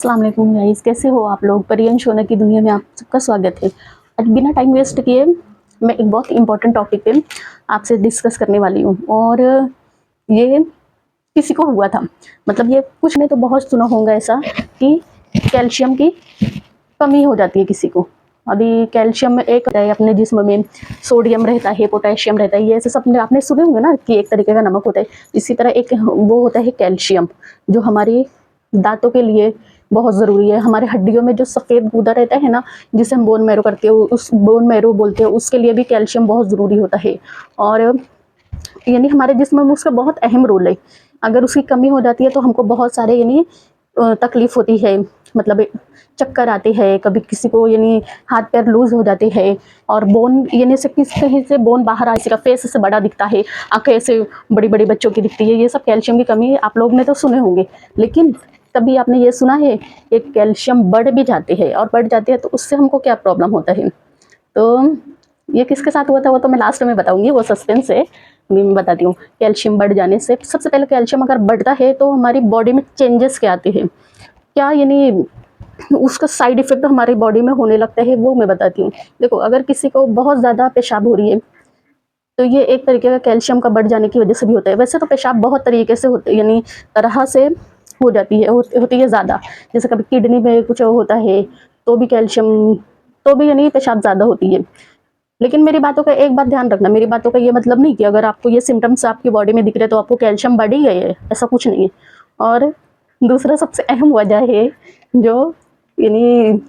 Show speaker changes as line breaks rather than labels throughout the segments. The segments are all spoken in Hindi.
अस्सलाम वालेकुम गाइस, कैसे हो आप लोग। परियन शोना की दुनिया में आप सबका स्वागत है। आज बिना टाइम वेस्ट किए मैं एक बहुत इंपॉर्टेंट टॉपिक पे आपसे डिस्कस करने वाली हूँ। और ये किसी को हुआ था, मतलब ये कुछ ने तो बहुत सुना होगा ऐसा कि कैल्शियम की कमी हो जाती है किसी को। अभी कैल्शियम में एक है अपने जिस्म में, सोडियम रहता है, पोटेशियम रहता है, ये ऐसे सब आपने सुने होंगे ना कि एक तरीके का नमक होता है। इसी तरह एक वो होता है कैल्शियम, जो हमारी दांतों के लिए बहुत ज़रूरी है। हमारे हड्डियों में जो सफ़ेद गूदा रहता है ना, जिसे हम बोन मैरो करते हो, उस बोन मैरो बोलते हैं, उसके लिए भी कैल्शियम बहुत ज़रूरी होता है। और यानी हमारे जिस्म में उसका बहुत अहम रोल है। अगर उसकी कमी हो जाती है तो हमको बहुत सारे यानी तकलीफ होती है, मतलब चक्कर आते हैं, कभी किसी को यानी हाथ पैर लूज हो जाते हैं, और बोन यानी से किस कहीं से बोन बाहर आ, किसी का फेस से बड़ा दिखता है, आंखें ऐसे बड़ी बड़ी बच्चों की दिखती है। ये सब कैल्शियम की कमी आप लोग ने तो सुने होंगे, लेकिन कभी आपने ये सुना है कि कैल्शियम बढ़ भी जाते हैं, और बढ़ जाते हैं तो उससे हमको क्या प्रॉब्लम होता है। तो ये किसके साथ हुआ था वो तो मैं लास्ट में बताऊंगी, वो सस्पेंस है। अभी मैं बताती हूँ। कैल्शियम बढ़ जाने से सबसे पहले, कैल्शियम अगर बढ़ता है तो हमारी बॉडी में चेंजेस क्या आते हैं, क्या यानी उसका साइड इफेक्ट हमारी बॉडी में होने लगता है, वो मैं बताती हूँ। देखो, अगर किसी को बहुत ज़्यादा पेशाब हो रही है तो ये एक तरीके का कैल्शियम का बढ़ जाने की वजह से भी होता है। वैसे तो पेशाब बहुत तरीके से होते, यानी तरह से हो जाती है, होती है ज़्यादा। जैसे कभी किडनी में कुछ होता है तो भी कैल्शियम, तो भी यानी पेशाब ज़्यादा होती है। लेकिन मेरी बातों का एक बात ध्यान रखना, मेरी बातों का ये मतलब नहीं कि अगर आपको ये सिम्टम्स आपकी बॉडी में दिख रहे तो आपको कैल्शियम बढ़ ही गए है, ऐसा कुछ नहीं है। और दूसरा सबसे अहम वजह है, जो यानी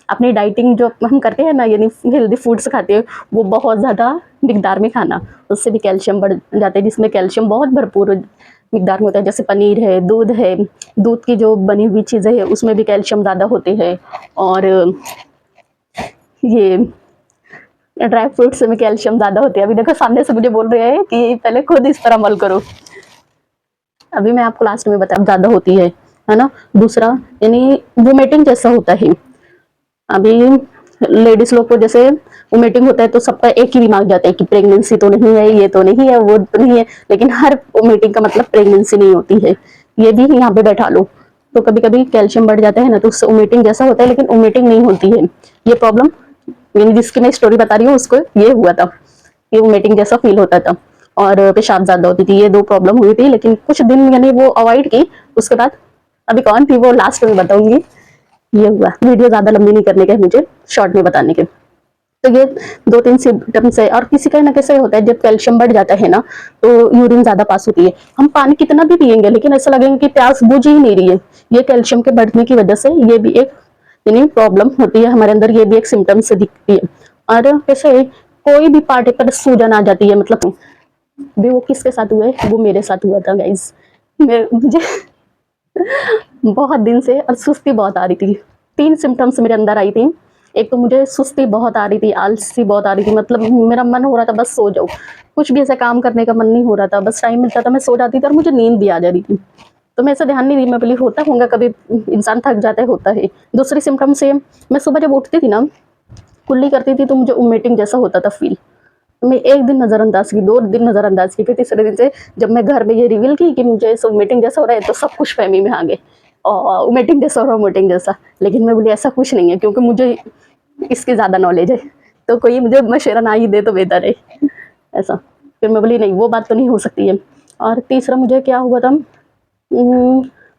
अपनी डाइटिंग जो हम करते हैं ना, यानी हेल्दी फूड्स खाते हैं, वो बहुत ज़्यादा मिकदार में खाना, उससे भी कैल्शियम बढ़ जाते हैं, जिसमें कैल्शियम बहुत भरपूर मिकदार में होता है। जैसे पनीर है, दूध की जो बनी हुई चीज़ें हैं उसमें भी कैल्शियम ज़्यादा होते हैं। और ये ड्राई फ्रूट्स में कैल्शियम ज़्यादा होते हैं। अभी देखो सामने से मुझे बोल रहे हैं कि पहले खुद इस पर अमल करो। अभी मैं आपको लास्ट में बता, ज़्यादा होती है ना। दूसरा यानी वोमिटिंग जैसा होता है। अभी लेडीज लोग को जैसे वोमिटिंग होता है तो सबका एक ही दिमाग जाता है कि प्रेगनेंसी तो नहीं है, ये तो नहीं है, वो तो नहीं है। लेकिन हर वोमिटिंग का मतलब प्रेगनेंसी नहीं होती है, ये भी यहाँ पे बैठा लो। तो कभी कभी कैल्शियम बढ़ जाता है ना, तो उससे वोमिटिंग जैसा होता है, लेकिन वोमिटिंग नहीं होती है। ये प्रॉब्लम यानी जिसकी मैं स्टोरी बता रही हूँ उसको ये हुआ था, ये वोमिटिंग जैसा फील होता था और पेशाब ज्यादा होती थी। ये दो प्रॉब्लम हुई थी, लेकिन कुछ दिन यानी वो अवॉइड की। उसके बाद अभी कौन थी वो लास्ट में बताऊंगी। ये हुआ, वीडियो ज्यादा लंबी नहीं करने के, मुझे शॉर्ट में बताने के। तो ये दो तीन सिम्टम्स है। और किसी का ना कैसे होता है, जब कैल्शियम बढ़ जाता है ना तो यूरिन ज्यादा पास होती है। हम पानी कितना भी पियेंगे लेकिन ऐसा लगेगा कि प्यास बुझ ही नहीं रही है। ये कैल्शियम के बढ़ने की वजह से ये भी एक यानी प्रॉब्लम होती है हमारे अंदर, ये भी एक सिम्टम से दिखती है। और कैसे कोई भी पार्टी पर सूजन आ जाती है, मतलब भी वो किसके साथ हुआ है, वो मेरे साथ हुआ था गाइज। मुझे बहुत दिन से और सुस्ती बहुत आ रही थी। तीन सिम्टम्स मेरे अंदर आई थी। एक तो मुझे सुस्ती बहुत आ रही थी, आलसी बहुत आ रही थी, मतलब मेरा मन हो रहा था बस सो जाऊं, कुछ भी ऐसा काम करने का मन नहीं हो रहा था, बस टाइम मिलता था मैं सो जाती थी और मुझे नींद भी आ जा रही थी। तो मैं ऐसा ध्यान नहीं दी, मैं बोली होता होगा, कभी इंसान थक जाता है, होता है। दूसरी सिम्टम से, मैं सुबह जब उठती थी ना, कुल्ली करती थी तो मुझे वोमिटिंग जैसा होता था फील। तो मैं एक दिन नजरअंदाज की, दो दिन नजरअंदाज की, फिर तीसरे दिन से जब मैं घर में ये रिवील की कि मुझे वोमिटिंग जैसा हो रहा है, तो सब कुछ फहमी में आ गए, और वोमिटिंग जैसा हो रहा है, वोमिटिंग जैसा। लेकिन मैं बोली ऐसा कुछ नहीं है, क्योंकि मुझे इसकी ज़्यादा नॉलेज है, तो कोई मुझे मशवरा ना ही दे तो बेहतर है, ऐसा। फिर मैं बोली नहीं, वो बात तो नहीं हो सकती है। और तीसरा मुझे क्या हुआ था,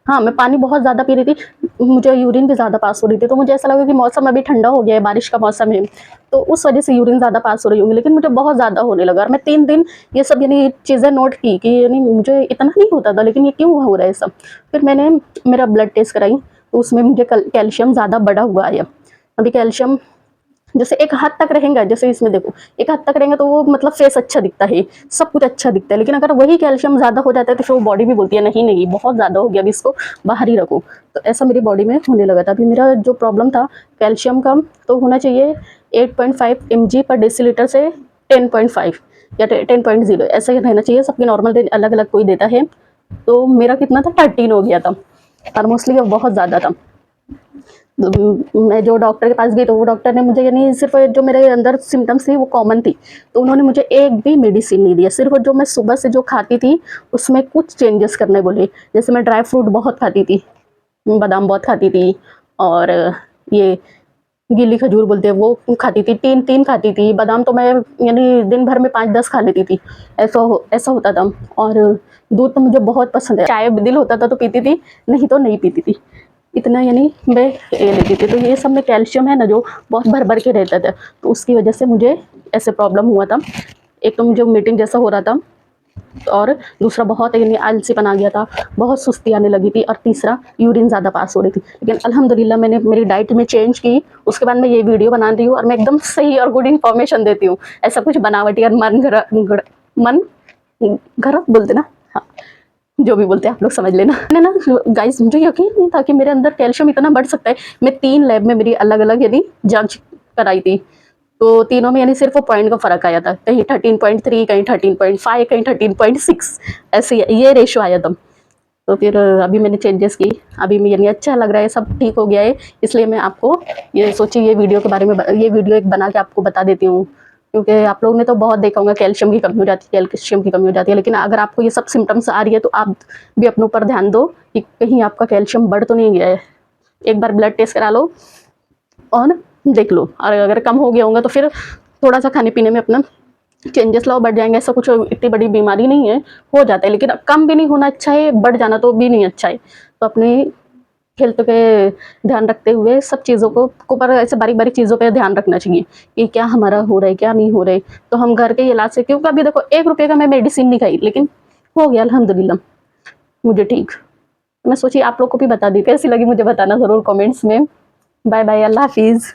हाँ, मैं पानी बहुत ज़्यादा पी रही थी, मुझे यूरिन भी ज़्यादा पास हो रही थी। तो मुझे ऐसा लगा कि मौसम अभी ठंडा हो गया है, बारिश का मौसम है, तो उस वजह से यूरिन ज़्यादा पास हो रही होंगी, लेकिन मुझे बहुत ज़्यादा होने लगा। और मैं 3 दिन ये सब यानी चीज़ें नोट की कि यानी मुझे इतना नहीं होता था, लेकिन ये क्यों हो रहा है सब। फिर मैंने मेरा ब्लड टेस्ट कराई, तो उसमें मुझे कैल्शियम ज़्यादा बढ़ा हुआ आया। अभी कैल्शियम जैसे एक हद तक रहेगा, जैसे इसमें देखो एक हद तक रहेगा तो वो मतलब फेस अच्छा दिखता है, सब कुछ अच्छा दिखता है। लेकिन अगर वही कैल्शियम ज्यादा हो जाता है तो फिर वो बॉडी भी बोलती है नहीं नहीं बहुत ज्यादा हो गया, अभी इसको बाहर ही रखो। तो ऐसा मेरी बॉडी में होने लगा था। अभी मेरा जो प्रॉब्लम था कैल्शियम का, तो होना चाहिए 8.5 mg पर डेसीलीटर से 10.5 या 10.0 ऐसा ही रहना चाहिए। सबकी नॉर्मल अलग अलग कोई देता है, तो मेरा कितना था 13 हो गया था, और मोस्टली बहुत ज़्यादा था। मैं जो डॉक्टर के पास गई तो वो डॉक्टर ने मुझे यानी सिर्फ जो मेरे अंदर सिम्टम्स थी वो कॉमन थी, तो उन्होंने मुझे एक भी मेडिसिन नहीं दिया। सिर्फ जो मैं सुबह से जो खाती थी उसमें कुछ चेंजेस करने बोले। जैसे मैं ड्राई फ्रूट बहुत खाती थी, बादाम बहुत खाती थी, और ये गीली खजूर बोलते हैं वो खाती थी, 3-3 खाती थी। बादाम तो मैं यानी दिन भर में 5-10 खा लेती थी, ऐसा होता था। और दूध तो मुझे बहुत पसंद है, चाय दिल होता था तो पीती थी, नहीं तो नहीं पीती थी। इतना यानी मैं ये लेती थी। तो ये सब में कैल्शियम है ना जो बहुत भर-भर के रहता था, तो उसकी वजह से मुझे ऐसे प्रॉब्लम हुआ था। एक तो मुझे मीटिंग जैसा हो रहा था, और दूसरा बहुत यानी आलसीपन आ गया था, बहुत सुस्ती आने लगी थी, और तीसरा यूरिन ज़्यादा पास हो रही थी। लेकिन अल्हम्दुलिल्लाह मैंने मेरी डाइट में चेंज की, उसके बाद मैं ये वीडियो बना रही हूँ, और मैं एकदम सही और गुड इन्फॉर्मेशन देती हूँ। ऐसा कुछ बनावटी और मन गलत बोलते ना, हाँ, जो भी बोलते हैं आप लोग समझ लेना। मैंने ना गाइस, मुझे यकीन नहीं था कि मेरे अंदर कैल्शियम इतना बढ़ सकता है। मैं 3 लैब में मेरी अलग-अलग यानी जाँच कराई थी, तो तीनों में यानी सिर्फ वो पॉइंट का फ़र्क आया था, कहीं 13.3, कहीं 13.5, कहीं 13.6, ऐसे ये रेशो आया था। तो फिर अभी मैंने चेंजेस की, अभी मैं यानी अच्छा लग रहा है, सब ठीक हो गया है। इसलिए मैं आपको ये सोची ये वीडियो के बारे में ये वीडियो एक बना के आपको बता देती हूँ, क्योंकि आप लोगों ने तो बहुत देखा होगा कैल्शियम की कमी हो जाती है, कैल्शियम की कमी हो जाती है। लेकिन अगर आपको ये सब सिम्टम्स आ रही है तो आप भी अपने ऊपर ध्यान दो कि कहीं आपका कैल्शियम बढ़ तो नहीं गया है। एक बार ब्लड टेस्ट करा लो और देख लो, और अगर कम हो गया होगा तो फिर थोड़ा सा खाने पीने में अपना चेंजेस लाओ, बढ़ जाएंगे। ऐसा कुछ इतनी बड़ी बीमारी नहीं है, हो जाता है, लेकिन कम भी नहीं होना अच्छा है, बढ़ जाना तो भी नहीं अच्छा है। तो अपनी हेल्थ पे ध्यान रखते हुए सब चीज़ों को पर ऐसे बारीक बारीक चीज़ों पे ध्यान रखना चाहिए कि क्या हमारा हो रहा है, क्या नहीं हो रहा है। तो हम घर के इलाज से, क्योंकि अभी देखो 1 रुपये का मैं मेडिसिन नहीं खाई, लेकिन हो गया अल्हम्दुलिल्लाह मुझे ठीक। मैं सोची आप लोग को भी बता दी, कैसी लगी मुझे बताना ज़रूर कमेंट्स में। बाय बाय, अल्लाह हाफिज़।